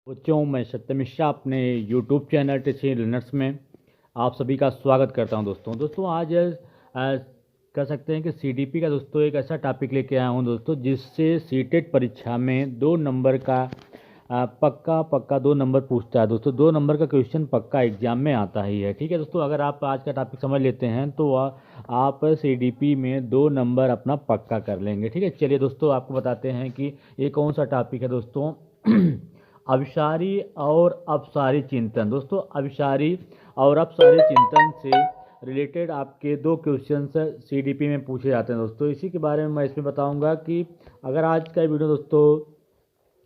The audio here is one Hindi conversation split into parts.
बच्चों, मैं सत्यम मिश्रा अपने YouTube चैनल टीचिंग लर्नर्स में आप सभी का स्वागत करता हूं। दोस्तों आज कह सकते हैं कि CDP का दोस्तों एक ऐसा टॉपिक लेके आया हूं दोस्तों, जिससे सीटेट परीक्षा में 2 नंबर का पक्का 2 नंबर पूछता है दोस्तों। 2 नंबर का क्वेश्चन पक्का एग्जाम में आता ही है। ठीक है दोस्तों, अगर आप आज का टॉपिक समझ लेते हैं तो आप CDP में 2 नंबर अपना पक्का कर लेंगे। ठीक है, चलिए दोस्तों आपको बताते हैं कि ये कौन सा टॉपिक है दोस्तों। अभिसारी और अपसारी चिंतन। दोस्तों, अभिसारी और अपसारी चिंतन से रिलेटेड आपके 2 क्वेश्चंस CDP में पूछे जाते हैं दोस्तों। इसी के बारे में मैं इसमें बताऊंगा कि अगर आज का वीडियो दोस्तों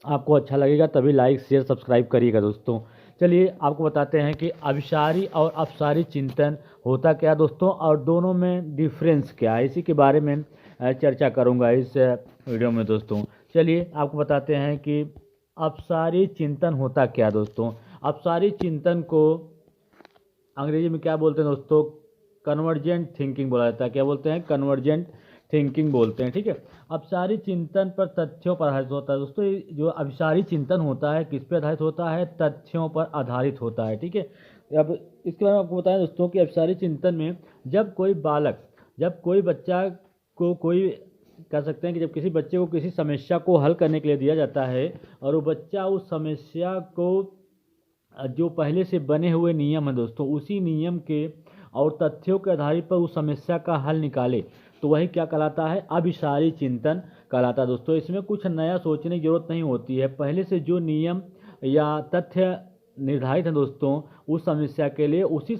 आपको अच्छा लगेगा तभी लाइक शेयर सब्सक्राइब करिएगा दोस्तों। चलिए आपको बताते हैं कि अभिसारी और अपसारी चिंतन होता क्या दोस्तों, और दोनों में डिफरेंस क्या है, इसी के बारे में चर्चा करूंगा इस वीडियो में दोस्तों। चलिए आपको बताते हैं कि अपसारी चिंतन होता क्या दोस्तों। अपसारी चिंतन को अंग्रेजी में क्या बोलते हैं दोस्तों, कन्वर्जेंट थिंकिंग बोला जाता है। क्या बोलते हैं? कन्वर्जेंट थिंकिंग बोलते हैं। ठीक है, अपसारी चिंतन पर तथ्यों पर आधारित होता है दोस्तों। जो अभिसारी चिंतन होता है किस पे आधारित होता है? तथ्यों पर आधारित होता है। ठीक है, अब इसके बारे में आपको बताएं दोस्तों कि अभिसारी चिंतन में जब कोई बच्चा को कोई कह सकते हैं कि जब किसी बच्चे को किसी समस्या को हल करने के लिए दिया जाता है और वो बच्चा उस समस्या को जो पहले से बने हुए नियम है दोस्तों, उसी नियम के और तथ्यों के आधार पर उस समस्या का हल निकाले, तो वही क्या कहलाता है? अभिसारी चिंतन कहलाता है दोस्तों। इसमें कुछ नया सोचने की जरूरत नहीं होती है। पहले से जो नियम या तथ्य निर्धारित है दोस्तों उस समस्या के लिए, उसी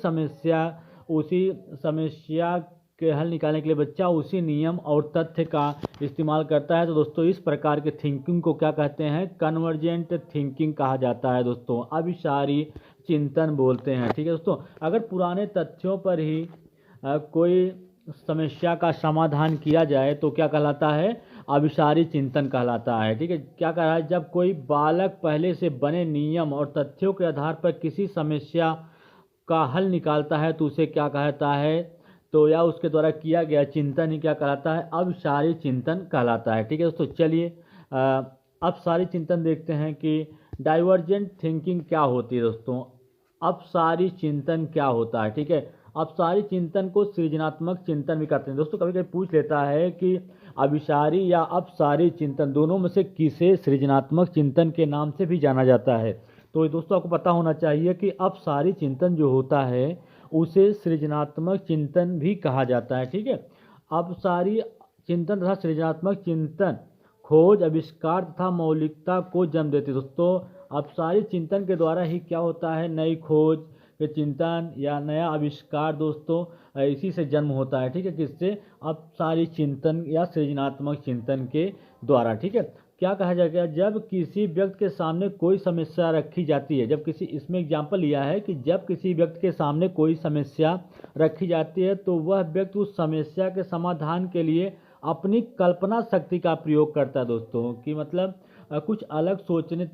समस्या के हल निकालने के लिए बच्चा उसी नियम और तथ्य का इस्तेमाल करता है। तो दोस्तों इस प्रकार के थिंकिंग को क्या कहते हैं? कन्वर्जेंट थिंकिंग कहा जाता है दोस्तों, अभिसारी चिंतन बोलते हैं। ठीक है दोस्तों, अगर पुराने तथ्यों पर ही कोई समस्या का समाधान किया जाए तो क्या कहलाता है? अभिसारी चिंतन कहलाता है। ठीक है, क्या कह रहा है? जब कोई बालक पहले से बने नियम और तथ्यों के आधार पर किसी समस्या का हल निकालता है तो उसे क्या कहता है? तो या उसके द्वारा किया गया चिंतन ही क्या कहलाता है? अभिसारी चिंतन कहलाता है। ठीक है दोस्तों, चलिए अपसारी चिंतन देखते हैं कि डाइवर्जेंट थिंकिंग क्या होती है दोस्तों। अपसारी चिंतन क्या होता है? ठीक है, अपसारी चिंतन को सृजनात्मक चिंतन भी कहते हैं दोस्तों। कभी कभी पूछ लेता है कि अभिसारी या अपसारी चिंतन दोनों में से किसे सृजनात्मक चिंतन के नाम से भी जाना जाता है। तो दोस्तों आपको पता होना चाहिए कि अपसारी चिंतन जो होता है उसे सृजनात्मक चिंतन भी कहा जाता है। ठीक है, अपसारी चिंतन तथा सृजनात्मक चिंतन खोज, आविष्कार तथा मौलिकता को जन्म देते दोस्तों। अपसारी चिंतन के द्वारा ही क्या होता है? नई खोज के चिंतन या नया आविष्कार दोस्तों इसी से जन्म होता है। ठीक है, किससे? अपसारी चिंतन या सृजनात्मक चिंतन के द्वारा। ठीक है, क्या कहा जाएगा? जब किसी व्यक्ति के सामने कोई समस्या रखी जाती है, जब किसी, इसमें एग्जाम्पल लिया है कि जब किसी व्यक्ति के सामने कोई समस्या रखी जाती है तो वह व्यक्ति उस समस्या के समाधान के लिए अपनी कल्पना शक्ति का प्रयोग करता है दोस्तों। कि मतलब कुछ अलग सोचने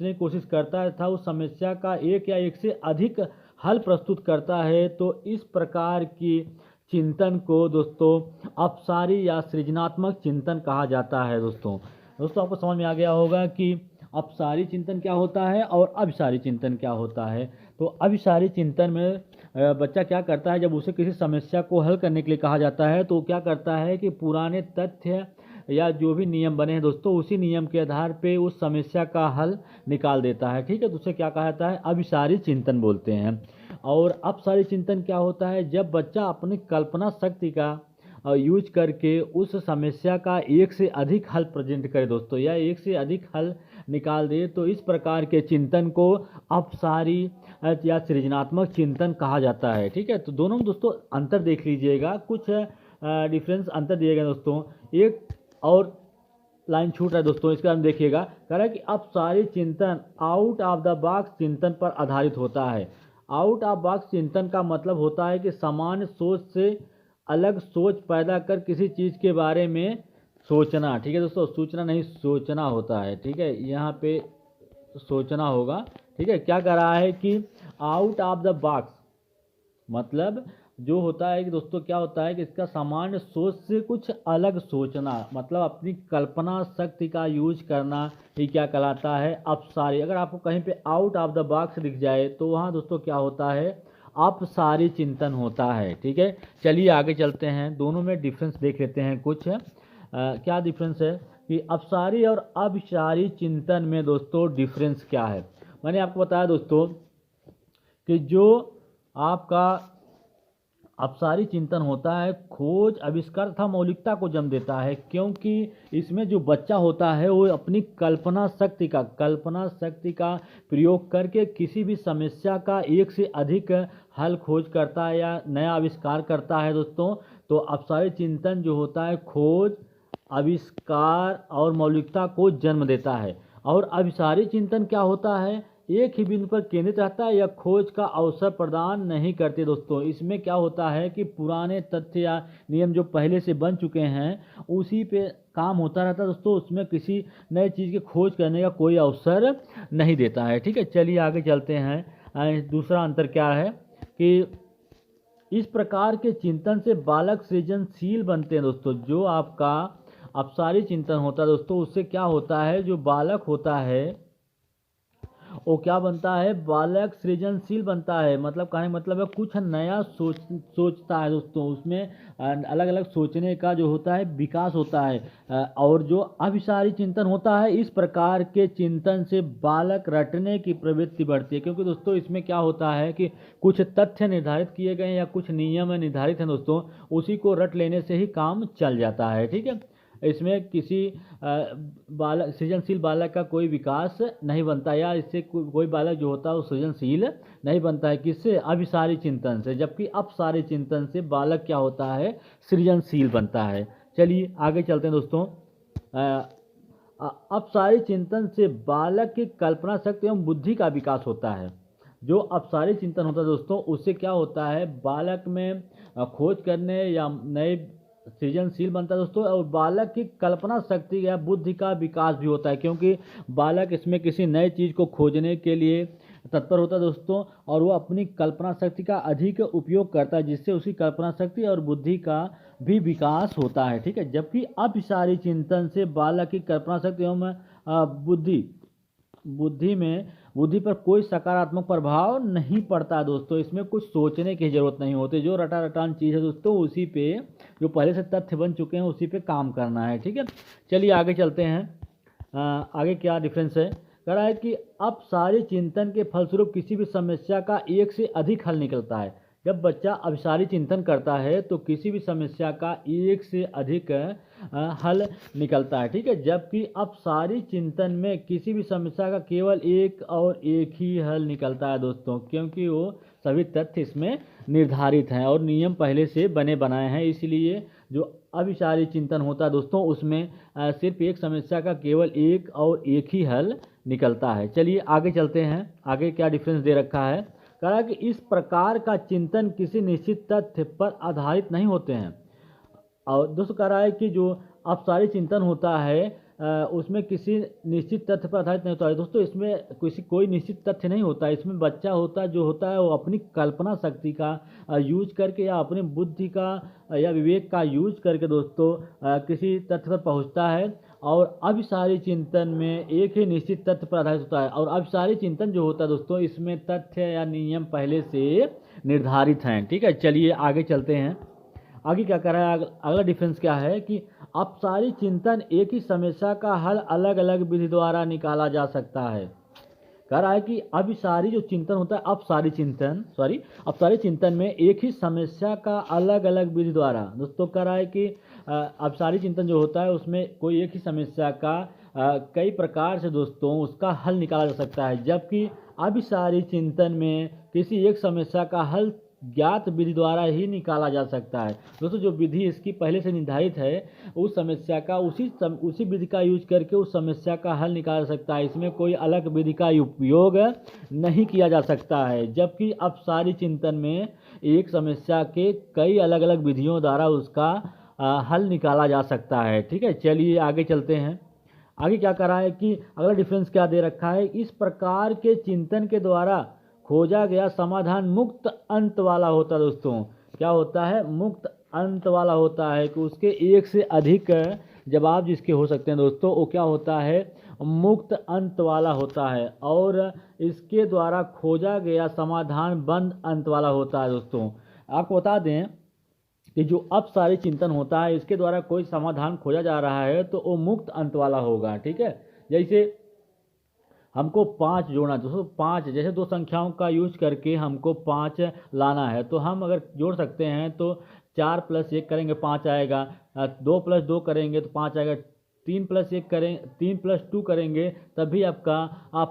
की कोशिश करता है तथा उस समस्या का एक या एक से अधिक हल प्रस्तुत करता है। तो इस प्रकार की चिंतन को दोस्तों अपसारी या सृजनात्मक चिंतन कहा जाता है दोस्तों। आपको समझ में आ गया होगा कि अपसारी चिंतन क्या होता है और अभिसारी चिंतन क्या होता है। तो अभिसारी चिंतन में बच्चा क्या करता है? जब उसे किसी समस्या को हल करने के लिए कहा जाता है तो क्या करता है कि पुराने तथ्य या जो भी नियम बने हैं दोस्तों उसी नियम के आधार पे उस समस्या का हल निकाल देता है। ठीक है, तो उसे क्या कहा जाता है? अभिसारी चिंतन बोलते हैं। और अपसारी चिंतन क्या होता है? जब बच्चा अपनी कल्पना शक्ति का यूज करके उस समस्या का एक से अधिक हल प्रेजेंट करे दोस्तों, या एक से अधिक हल निकाल दे, तो इस प्रकार के चिंतन को अपसारी या सृजनात्मक चिंतन कहा जाता है। ठीक है, तो दोनों में दोस्तों अंतर देख लीजिएगा, कुछ डिफरेंस अंतर दिएगा दोस्तों। एक और लाइन छूट रहा है दोस्तों, इसके बारे में देखिएगा। कह रहा है कि अपसारी चिंतन आउट ऑफ द बॉक्स चिंतन पर आधारित होता है। आउट ऑफ बॉक्स चिंतन का मतलब होता है कि सामान्य सोच से अलग सोच पैदा कर किसी चीज़ के बारे में सोचना। ठीक है दोस्तों, सूचना नहीं सोचना होता है। ठीक है, यहाँ पे सोचना होगा। ठीक है, क्या कह रहा है कि आउट ऑफ द बॉक्स मतलब जो होता है कि दोस्तों क्या होता है कि इसका सामान्य सोच से कुछ अलग सोचना, मतलब अपनी कल्पना शक्ति का यूज करना ही क्या कहलाता है अपसारी। अगर आपको कहीं पे आउट ऑफ द बॉक्स दिख जाए तो वहाँ दोस्तों क्या होता है अपसारी चिंतन होता है। ठीक है, चलिए आगे चलते हैं, दोनों में डिफरेंस देख लेते हैं कुछ। क्या डिफरेंस है कि अपसारी और अभिसारी चिंतन में दोस्तों डिफरेंस क्या है। मैंने आपको बताया दोस्तों कि जो आपका अपसारी चिंतन होता है खोज आविष्कार तथा मौलिकता को जन्म देता है, क्योंकि इसमें जो बच्चा होता है वो अपनी कल्पना शक्ति का प्रयोग करके किसी भी समस्या का एक से अधिक हल खोज करता है या नया आविष्कार करता है दोस्तों। तो अपसारी चिंतन जो होता है खोज आविष्कार और मौलिकता को जन्म देता है। और अभिसारी चिंतन क्या होता है, एक ही बिंदु पर केंद्रित रहता है या खोज का अवसर प्रदान नहीं करते दोस्तों। इसमें क्या होता है कि पुराने तथ्य या नियम जो पहले से बन चुके हैं उसी पे काम होता रहता है दोस्तों, उसमें किसी नई चीज़ की खोज करने का कोई अवसर नहीं देता है। ठीक है, चलिए आगे चलते हैं। दूसरा अंतर क्या है कि इस प्रकार के चिंतन से बालक सृजनशील बनते हैं दोस्तों। जो आपका अपसारी चिंतन होता है दोस्तों, उससे क्या होता है, जो बालक होता है वो क्या बनता है, बालक सृजनशील बनता है। मतलब कहने मतलब है कुछ नया सोचता है दोस्तों, उसमें अलग अलग सोचने का जो होता है विकास होता है। और जो अभिसारी चिंतन होता है, इस प्रकार के चिंतन से बालक रटने की प्रवृत्ति बढ़ती है, क्योंकि दोस्तों इसमें क्या होता है कि कुछ तथ्य निर्धारित किए गए या कुछ नियम निर्धारित हैं दोस्तों, उसी को रट लेने से ही काम चल जाता है। ठीक है, इसमें किसी बालक सृजनशील बालक का कोई विकास नहीं बनता, या इससे कोई बालक जो होता है वो सृजनशील नहीं बनता है। किससे, अभिसारी चिंतन से। जबकि अपसारी चिंतन से बालक क्या होता है, सृजनशील बनता है। चलिए आगे चलते हैं दोस्तों। अपसारी चिंतन से बालक की कल्पना शक्ति एवं बुद्धि का विकास होता है। जो अपसारी चिंतन होता है दोस्तों, उससे क्या होता है, बालक में खोज करने या नए सृजनशील बनता है दोस्तों, और बालक की कल्पना शक्ति या बुद्धि का विकास भी होता है, क्योंकि बालक इसमें किसी नए चीज़ को खोजने के लिए तत्पर होता है दोस्तों, और वो अपनी कल्पना शक्ति का अधिक उपयोग करता है, जिससे उसकी कल्पना शक्ति और बुद्धि का भी विकास होता है। ठीक है, जबकि अभिसारी चिंतन से बालक की कल्पना शक्ति एवं बुद्धि पर कोई सकारात्मक प्रभाव नहीं पड़ता दोस्तों। इसमें कुछ सोचने की ज़रूरत नहीं होती, जो रटा रटान चीज़ है दोस्तों उसी पे, जो पहले से तथ्य बन चुके हैं उसी पे काम करना है। ठीक है, चलिए आगे चलते हैं। आगे क्या डिफरेंस है, कह रहा है कि अब सारे चिंतन के फलस्वरूप किसी भी समस्या का एक से अधिक हल निकलता है। जब बच्चा अभिसारी चिंतन करता है तो किसी भी समस्या का एक से अधिक हल निकलता है। ठीक है, जबकि अपसारी चिंतन में किसी भी समस्या का केवल एक और एक ही हल निकलता है दोस्तों, क्योंकि वो सभी तथ्य इसमें निर्धारित हैं और नियम पहले से बने बनाए हैं। इसलिए जो अभिसारी चिंतन होता है दोस्तों, उसमें सिर्फ एक समस्या का केवल एक और एक ही हल निकलता है। चलिए आगे चलते हैं, आगे क्या डिफरेंस दे रखा है। कह रहा है कि इस प्रकार का चिंतन किसी निश्चित तथ्य पर आधारित नहीं होते हैं। और दोस्तों कह रहा है कि जो अपसारी चिंतन होता है उसमें किसी निश्चित तथ्य पर आधारित नहीं होता है दोस्तों। इसमें कोई निश्चित तथ्य नहीं होता है। इसमें बच्चा होता है जो होता है वो अपनी कल्पना शक्ति का यूज करके या अपनी बुद्धि का या विवेक का यूज करके दोस्तों किसी तथ्य पर पहुंचता है। और अभिसारी चिंतन में एक ही निश्चित तथ्य पर आधारित होता है। और अभिसारी चिंतन जो होता है दोस्तों, इसमें तथ्य या नियम पहले से निर्धारित हैं। ठीक है, चलिए आगे चलते हैं। आगे क्या कर रहा है, अगला डिफरेंस क्या है कि अपसारी चिंतन एक ही समस्या का हल अलग अलग विधि द्वारा निकाला जा सकता है। कह रहा है कि अभिसारी जो चिंतन होता है, अपसारी चिंतन में एक ही समस्या का अलग अलग विधि द्वारा दोस्तों, कह रहा है कि अपसारी चिंतन जो होता है उसमें कोई एक ही समस्या का कई प्रकार से दोस्तों उसका हल निकाला जा सकता है। जबकि अभिसारी चिंतन में किसी एक समस्या का हल ज्ञात विधि द्वारा ही निकाला जा सकता है दोस्तों। जो विधि इसकी पहले से निर्धारित है उस समस्या का उसी विधि का यूज करके उस समस्या का हल निकाल सकता है। इसमें कोई अलग विधि का उपयोग नहीं किया जा सकता है। जबकि अपसारी चिंतन में एक समस्या के कई अलग अलग विधियों द्वारा उसका हल निकाला जा सकता है। ठीक है, चलिए आगे चलते हैं। आगे क्या कर रहा है कि अगला डिफरेंस क्या दे रखा है, इस प्रकार के चिंतन के द्वारा खोजा गया समाधान मुक्त अंत वाला होता है दोस्तों। क्या होता है, मुक्त अंत वाला होता है, कि उसके एक से अधिक जवाब जिसके हो सकते हैं दोस्तों, वो क्या होता है, मुक्त अंत वाला होता है। और इसके द्वारा खोजा गया समाधान बंद अंत वाला होता है दोस्तों। आपको बता दें कि जो अपसारी चिंतन होता है, इसके द्वारा कोई समाधान खोजा जा रहा है तो वो मुक्त अंत वाला होगा। ठीक है, जैसे हमको 5 जोड़ना दोस्तों, 5 जैसे दो संख्याओं का यूज करके हमको 5 लाना है, तो हम अगर जोड़ सकते हैं तो 4 + 1 करेंगे 5 आएगा, 2 + 2 करेंगे तो 5 आएगा, 3 + 1 करें, 3 + 2 करेंगे तभी आपका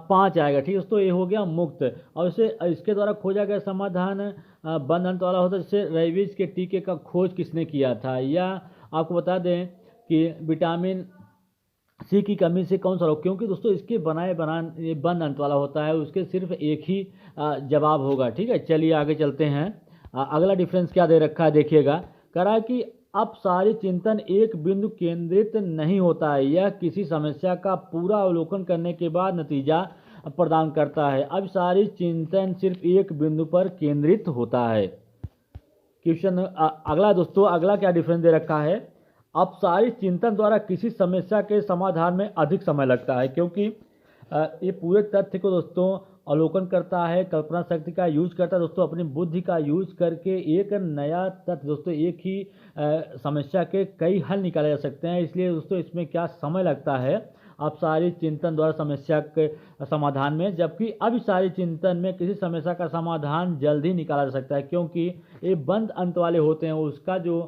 5 आएगा। ठीक है दोस्तों, ये हो गया मुक्त। और इसे इसके द्वारा खोजा गया समाधान बंद अंत वाला होता है। जैसे रेबीज के टीके का खोज किसने किया था, या आपको बता दें कि विटामिन सी की कमी से कौन सा रोग, क्योंकि दोस्तों इसके ये बंद अंत वाला होता है, उसके सिर्फ एक ही जवाब होगा। ठीक है, चलिए आगे चलते हैं। अगला डिफरेंस क्या दे रखा है देखिएगा, कह रहा है कि अपसारी चिंतन एक बिंदु केंद्रित नहीं होता है, यह किसी समस्या का पूरा अवलोकन करने के बाद नतीजा प्रदान करता है। अपसारी चिंतन सिर्फ एक बिंदु पर केंद्रित होता है। क्वेश्चन अगला दोस्तों, अगला क्या डिफरेंस दे रखा है, अपसारी चिंतन द्वारा किसी समस्या के समाधान में अधिक समय लगता है, क्योंकि ये पूरे तथ्य को दोस्तों अवलोकन करता है, कल्पना शक्ति का यूज करता है दोस्तों, अपनी बुद्धि का यूज करके एक नया तथ्य दोस्तों, एक ही समस्या के कई हल निकाले जा सकते हैं। इसलिए दोस्तों इसमें क्या समय लगता है, अपसारी चिंतन द्वारा समस्या के समाधान में, जबकि अभिसारी चिंतन में किसी समस्या का समाधान जल्द ही निकाला जा सकता है, क्योंकि ये बंद अंत वाले होते हैं। उसका जो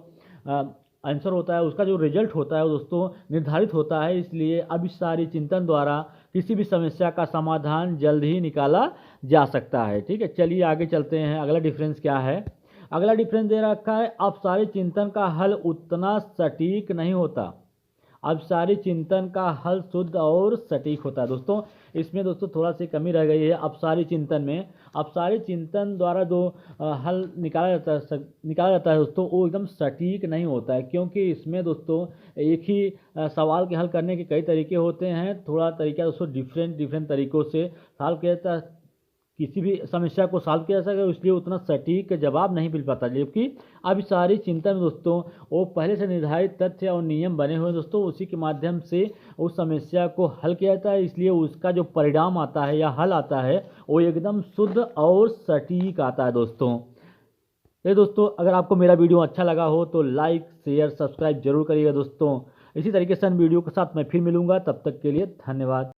आंसर होता है, उसका जो रिजल्ट होता है वो दोस्तों निर्धारित होता है। इसलिए अभिसारी चिंतन द्वारा किसी भी समस्या का समाधान जल्द ही निकाला जा सकता है। ठीक है, चलिए आगे चलते हैं। अगला डिफरेंस क्या है, अगला डिफरेंस दे रखा है, अपसारी चिंतन का हल उतना सटीक नहीं होता, अपसारी चिंतन का हल शुद्ध और सटीक होता है। दोस्तों इसमें दोस्तों थोड़ा सी कमी रह गई है अपसारी चिंतन में। अपसारी चिंतन द्वारा जो हल निकाला जाता है दोस्तों, वो एकदम सटीक नहीं होता है, क्योंकि इसमें दोस्तों एक ही सवाल के हल करने के कई तरीके होते हैं। थोड़ा तरीका दोस्तों डिफरेंट तरीक़ों से सॉल्व किया जाता है, किसी भी समस्या को सॉल्व किया जा सके, इसलिए उतना सटीक जवाब नहीं मिल पाता। जबकि अभिसारी चिंतन में दोस्तों वो पहले से निर्धारित तथ्य और नियम बने हुए हैं दोस्तों, उसी के माध्यम से उस समस्या को हल किया जाता है। इसलिए उसका जो परिणाम आता है या हल आता है वो एकदम शुद्ध और सटीक आता है दोस्तों। ये दोस्तों अगर आपको मेरा वीडियो अच्छा लगा हो तो लाइक शेयर सब्सक्राइब जरूर करिएगा दोस्तों। इसी तरीके से वीडियो के साथ मैं फिर मिलूंगा, तब तक के लिए धन्यवाद।